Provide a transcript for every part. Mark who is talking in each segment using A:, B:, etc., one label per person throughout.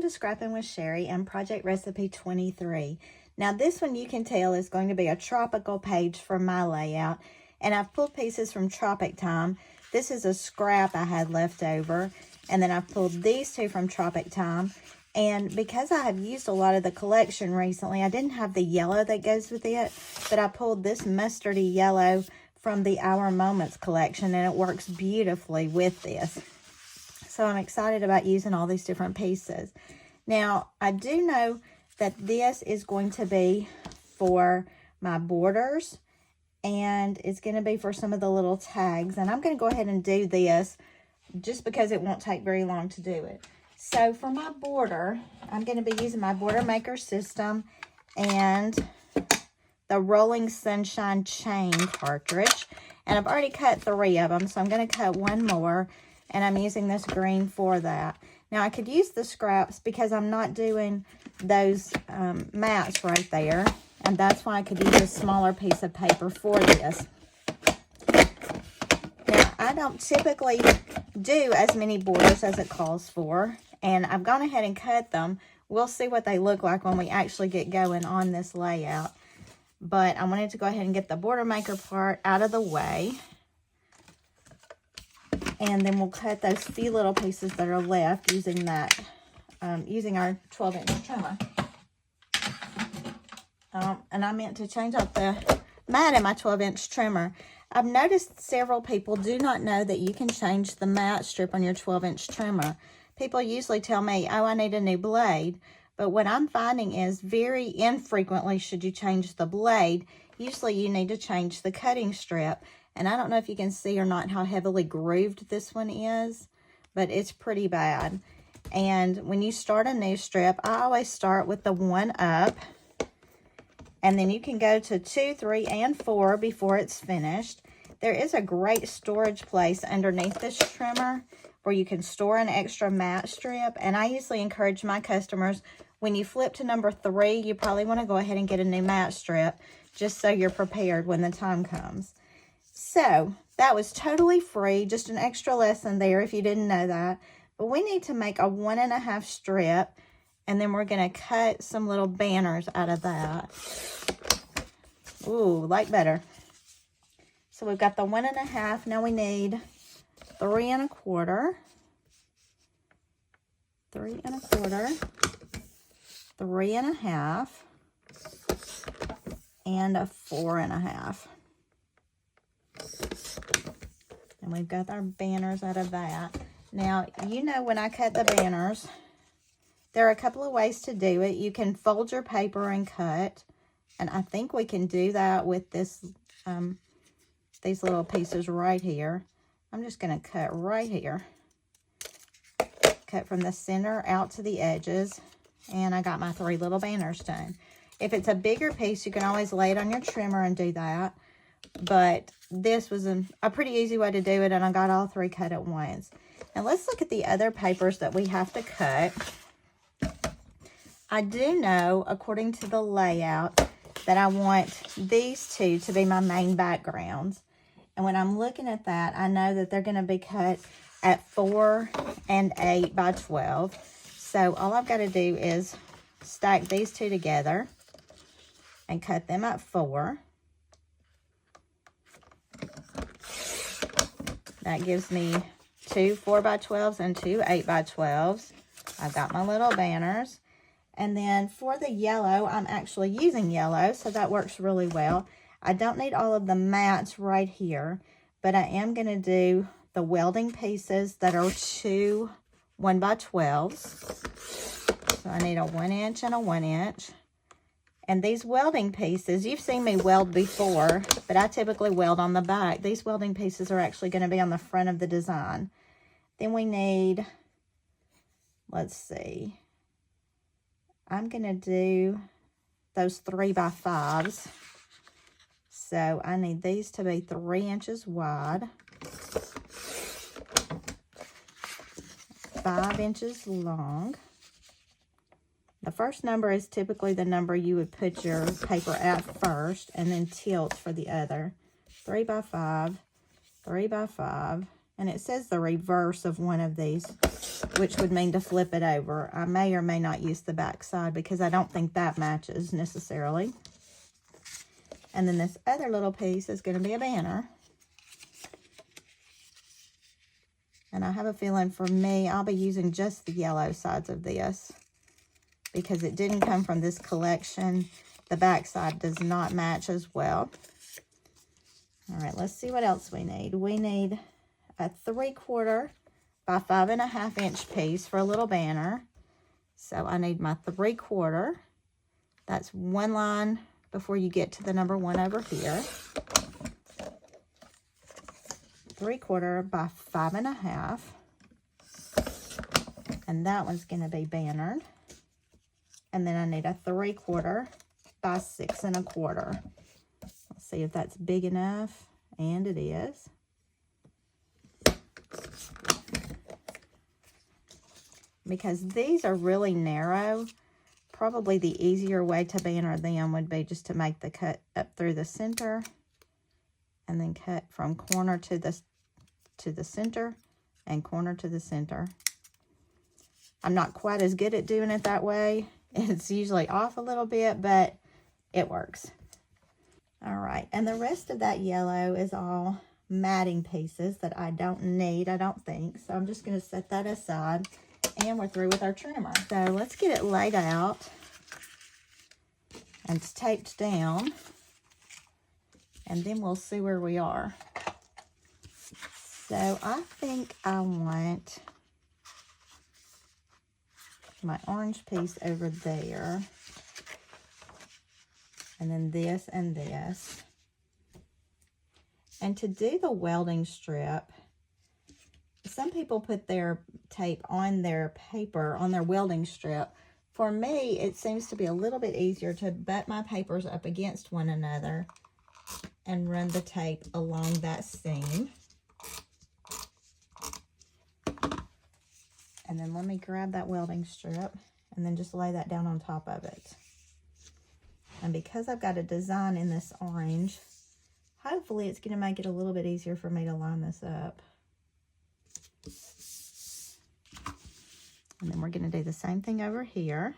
A: to Scrappin with Sheri and project recipe 23. Now this one you can tell is going to be a tropical page for my layout, and I've pulled pieces from Tropic Time. This is a scrap I had left over, and then I've pulled these two from Tropic Time. And because I have used a lot of the collection recently, I didn't have the yellow that goes with it, but I pulled this mustardy yellow from the Our Moments collection, and it works beautifully with this. So I'm excited about using all these different pieces. Now, I do know that this is going to be for my borders, and it's going to be for some of the little tags. And I'm going to go ahead and do this just because it won't take very long to do it. So for my border, I'm going to be using my Border Maker system and the Rolling Sunshine chain cartridge. And I've already cut 3 of them, so I'm going to cut 1 more. And I'm using this green for that. Now, I could use the scraps because I'm not doing those mats right there. And that's why I could use a smaller piece of paper for this. Now, I don't typically do as many borders as it calls for. And I've gone ahead and cut them. We'll see what they look like when we actually get going on this layout. But I wanted to go ahead and get the Border Maker part out of the way. And then we'll cut those few little pieces that are left using that, using our 12-inch trimmer. And I meant to change out the mat in my 12-inch trimmer. I've noticed several people do not know that you can change the mat strip on your 12-inch trimmer. People usually tell me, oh, I need a new blade. But what I'm finding is very infrequently should you change the blade. Usually you need to change the cutting strip. And I don't know if you can see or not how heavily grooved this one is, but it's pretty bad. And when you start a new strip, I always start with the 1 up. And then you can go to 2, 3, and 4 before it's finished. There is a great storage place underneath this trimmer where you can store an extra mat strip. And I usually encourage my customers, when you flip to number 3, you probably want to go ahead and get a new mat strip just so you're prepared when the time comes. So, that was totally free, just an extra lesson there if you didn't know that. But we need to make a 1.5 strip, and then we're going to cut some little banners out of that. Ooh, like better. So, we've got the 1.5. Now we need 3 1/4, 3 1/4, 3 1/2, and a 4 1/2. And we've got our banners out of that. Now, you know when I cut the banners, there are a couple of ways to do it. You can fold your paper and cut. And I think we can do that with this, these little pieces right here. I'm just going to cut right here. Cut from the center out to the edges. And I got my 3 little banners done. If it's a bigger piece, you can always lay it on your trimmer and do that. But this was a pretty easy way to do it, and I got all 3 cut at once. Now let's look at the other papers that we have to cut. I do know, according to the layout, that I want these 2 to be my main backgrounds. And when I'm looking at that, I know that they're going to be cut at 4 and 8 by 12. So all I've got to do is stack these 2 together and cut them at 4. That gives me 2 4 by 12s and 2 8 by 12s. I've got my little banners. And then for the yellow, I'm actually using yellow, so that works really well. I don't need all of the mats right here, but I am going to do the welding pieces that are 2 1 by 12s. So I need a 1 inch and a 1 inch. And these welding pieces, you've seen me weld before, but I typically weld on the back. These welding pieces are actually going to be on the front of the design. Then we need, let's see, I'm going to do those 3 by 5s. So I need these to be 3 inches wide, 5 inches long. The first number is typically the number you would put your paper at first, and then tilt for the other. 3 by 5, 3 by 5, And it says the reverse of one of these, which would mean to flip it over. I may or may not use the back side because I don't think that matches necessarily. And then this other little piece is going to be a banner. And I have a feeling for me, I'll be using just the yellow sides of this because it didn't come from this collection. The back side does not match as well. All right, let's see what else we need. We need a 3/4 by 5.5 inch piece for a little banner. So I need my 3/4. That's one line before you get to the number 1 over here. 3/4 by 5.5. And that one's going to be bannered. And then I need a 3/4 by 6 1/4. Let's see if that's big enough. And it is. Because these are really narrow, probably the easier way to banner them would be just to make the cut up through the center and then cut from corner to the center and corner to the center. I'm not quite as good at doing it that way. It's usually off a little bit, but it works. All right, and the rest of that yellow is all matting pieces that I don't need, I don't think. So I'm just going to set that aside. And we're through with our trimmer. So let's get it laid out and it's taped down. And then we'll see where we are. So I think I want my orange piece over there. And then this and this. And to do the welding strip, some people put their tape on their paper, on their welding strip. For me, it seems to be a little bit easier to butt my papers up against one another and run the tape along that seam. And then let me grab that welding strip and then just lay that down on top of it. And because I've got a design in this orange, hopefully it's going to make it a little bit easier for me to line this up. And then we're going to do the same thing over here.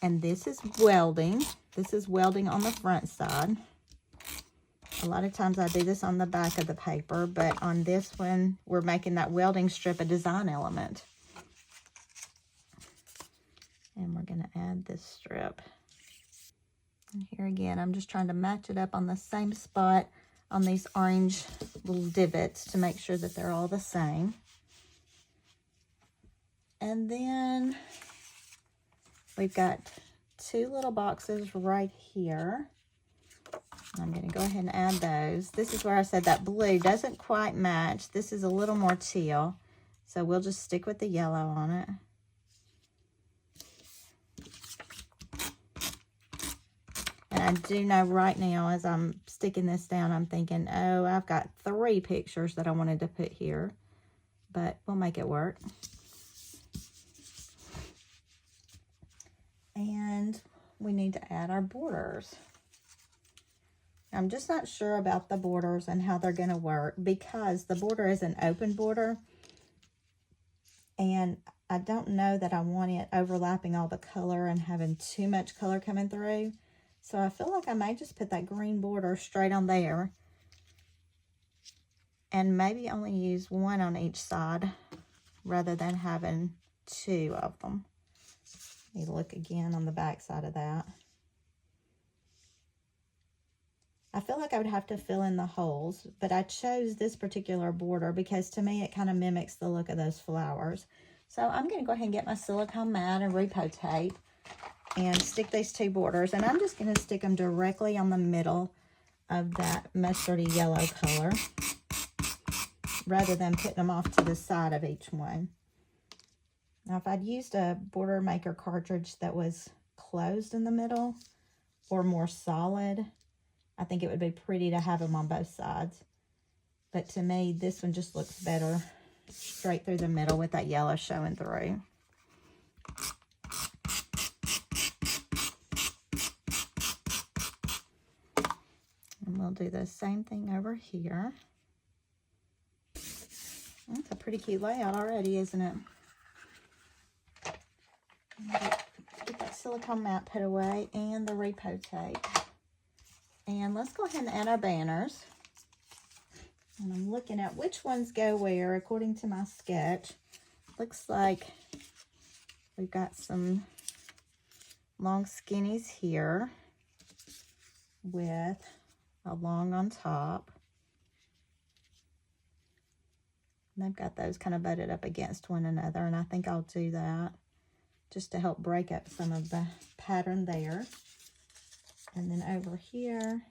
A: And this is welding. This is welding on the front side. A lot of times I do this on the back of the paper, but on this one, we're making that welding strip a design element. And we're going to add this strip. And here again, I'm just trying to match it up on the same spot on these orange little divots to make sure that they're all the same. And then we've got 2 little boxes right here. I'm going to go ahead and add those. This is where I said that blue doesn't quite match. This is a little more teal, so we'll just stick with the yellow on it. And I do know right now as I'm sticking this down, I'm thinking, oh, I've got 3 pictures that I wanted to put here, but we'll make it work. And we need to add our borders. I'm just not sure about the borders and how they're going to work because the border is an open border. And I don't know that I want it overlapping all the color and having too much color coming through. So I feel like I may just put that green border straight on there. And maybe only use 1 on each side rather than having 2 of them. You look again on the back side of that. I feel like I would have to fill in the holes, but I chose this particular border because to me it kind of mimics the look of those flowers. So I'm going to go ahead and get my silicone mat and repo tape and stick these 2 borders. And I'm just going to stick them directly on the middle of that mustardy yellow color rather than putting them off to the side of each one. Now, if I'd used a border maker cartridge that was closed in the middle or more solid, I think it would be pretty to have them on both sides. But to me, this one just looks better straight through the middle with that yellow showing through. And we'll do the same thing over here. That's a pretty cute layout already, isn't it? Get that silicone mat put away and the repo tape. And let's go ahead and add our banners. And I'm looking at which ones go where according to my sketch. Looks like we've got some long skinnies here with a long on top. And they've got those kind of butted up against one another, and I think I'll do that just to help break up some of the pattern there. And then over here,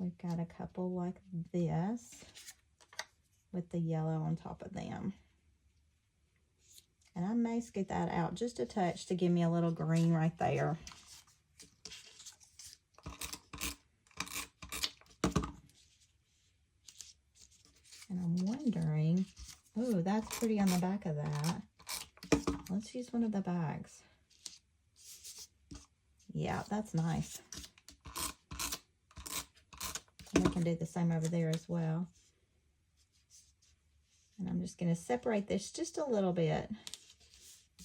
A: we've got a couple like this with the yellow on top of them. And I may scoot that out just a touch to give me a little green right there. And I'm wondering, oh, that's pretty on the back of that. Let's use one of the bags. Yeah, that's nice. And we can do the same over there as well. And I'm just going to separate this just a little bit,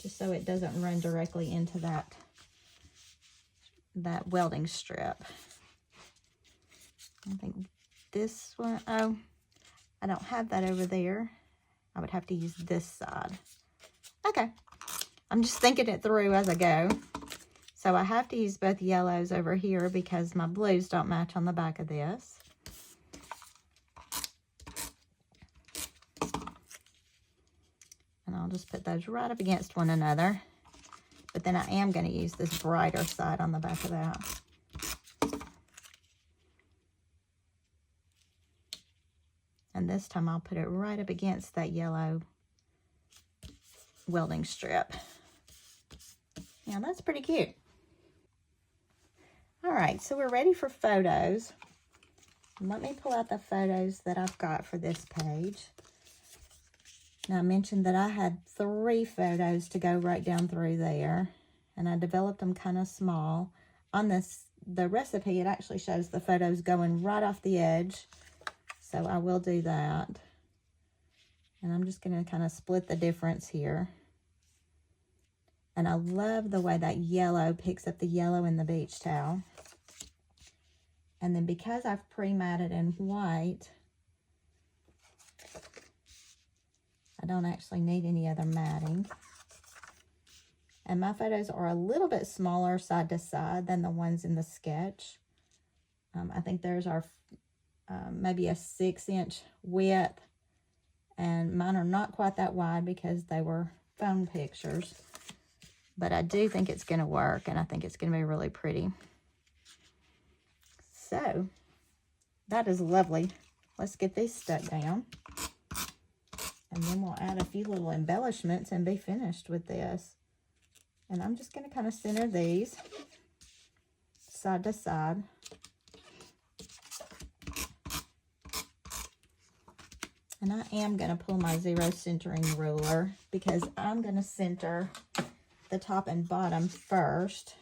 A: just so it doesn't run directly into that welding strip. I think this one, oh, I don't have that over there. I would have to use this side. Okay, I'm just thinking it through as I go. So I have to use both yellows over here because my blues don't match on the back of this. And I'll just put those right up against one another. But then I am going to use this brighter side on the back of that. And this time I'll put it right up against that yellow welding strip. Yeah, that's pretty cute. All right, so we're ready for photos. Let me pull out the photos that I've got for this page. Now, I mentioned that I had 3 photos to go right down through there, and I developed them kind of small. On the recipe, it actually shows the photos going right off the edge, so I will do that. And I'm just going to kind of split the difference here. And I love the way that yellow picks up the yellow in the beach towel. And then because I've pre-matted in white, I don't actually need any other matting. And my photos are a little bit smaller side to side than the ones in the sketch. I think theirs are maybe a 6-inch width. And mine are not quite that wide because they were phone pictures. But I do think it's going to work, and I think it's going to be really pretty. So, that is lovely. Let's get these stuck down. And then we'll add a few little embellishments and be finished with this. And I'm just going to kind of center these side to side. And I am going to pull my 0 centering ruler because I'm going to center the top and bottom first,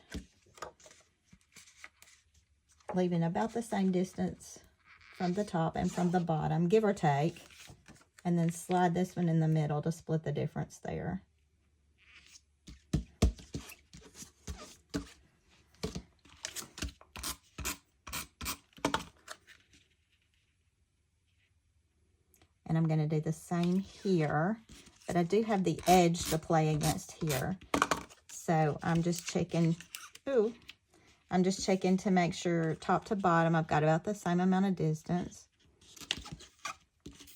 A: leaving about the same distance from the top and from the bottom, give or take, and then slide this one in the middle to split the difference there. And I'm going to do the same here, but I do have the edge to play against here. So I'm just checking, I'm just checking to make sure top to bottom I've got about the same amount of distance.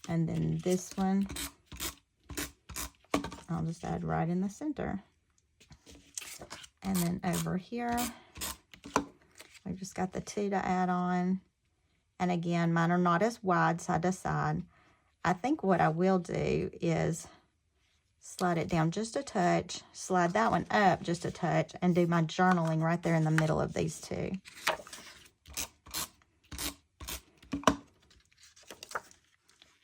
A: And then this one, I'll just add right in the center. And then over here, we've just got the 2 to add on. And again, mine are not as wide side to side. I think what I will do is slide it down just a touch, slide that one up just a touch, and do my journaling right there in the middle of these 2.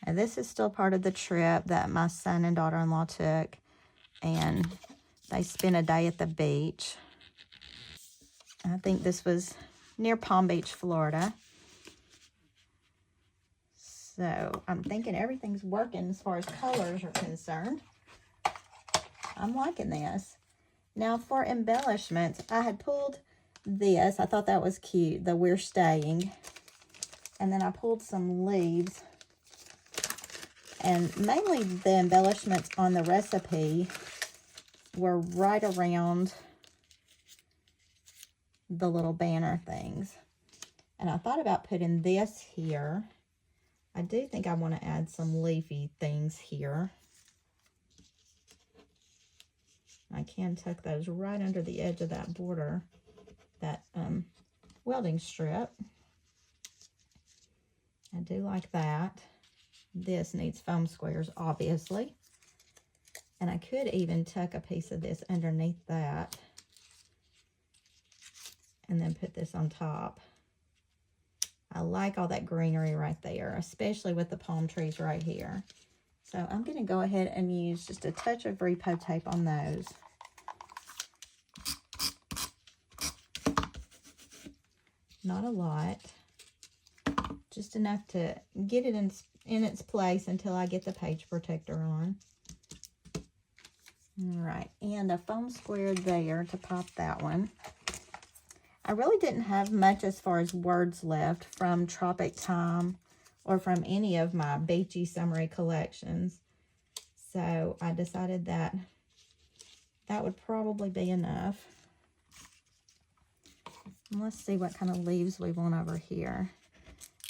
A: And this is still part of the trip that my son and daughter-in-law took, and they spent a day at the beach. I think this was near Palm Beach, Florida. So I'm thinking everything's working as far as colors are concerned. I'm liking this. Now for embellishments, I had pulled this. I thought that was cute, the We're Staying. And then I pulled some leaves. And mainly the embellishments on the recipe were right around the little banner things. And I thought about putting this here. I do think I want to add some leafy things here. I can tuck those right under the edge of that border, that welding strip. I do like that. This needs foam squares, obviously. And I could even tuck a piece of this underneath that and then put this on top. I like all that greenery right there, especially with the palm trees right here. So I'm going to go ahead and use just a touch of repo tape on those. Not a lot. Just enough to get it in its place until I get the page protector on. All right, and a foam square there to pop that one. I really didn't have much as far as words left from Tropic Time or from any of my beachy summery collections. So I decided that that would probably be enough. And let's see what kind of leaves we want over here.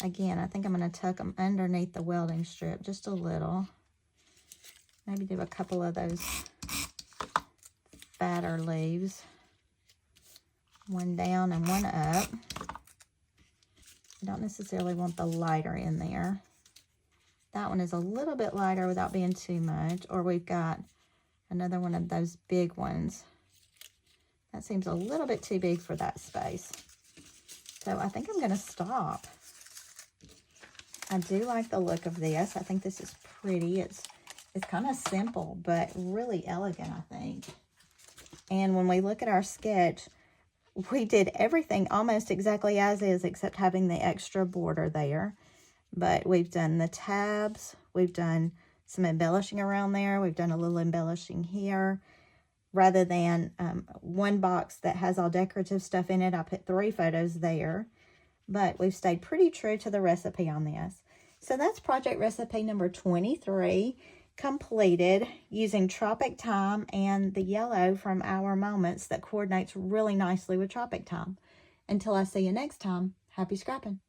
A: Again, I think I'm going to tuck them underneath the welding strip just a little. Maybe do a couple of those fatter leaves. One down and one up. I don't necessarily want the lighter in there. That one is a little bit lighter without being too much. Or we've got another one of those big ones. That seems a little bit too big for that space. So I think I'm going to stop. I do like the look of this. I think this is pretty. It's kind of simple, but really elegant, I think. And when we look at our sketch, we did everything almost exactly as is, except having the extra border there. But we've done the tabs. We've done some embellishing around there. We've done a little embellishing here. Rather than one box that has all decorative stuff in it, I put 3 photos there. But we've stayed pretty true to the recipe on this. So that's project recipe number 23, completed using Tropic Time and the yellow from Our Moments that coordinates really nicely with Tropic Time. Until I see you next time, happy scrapping.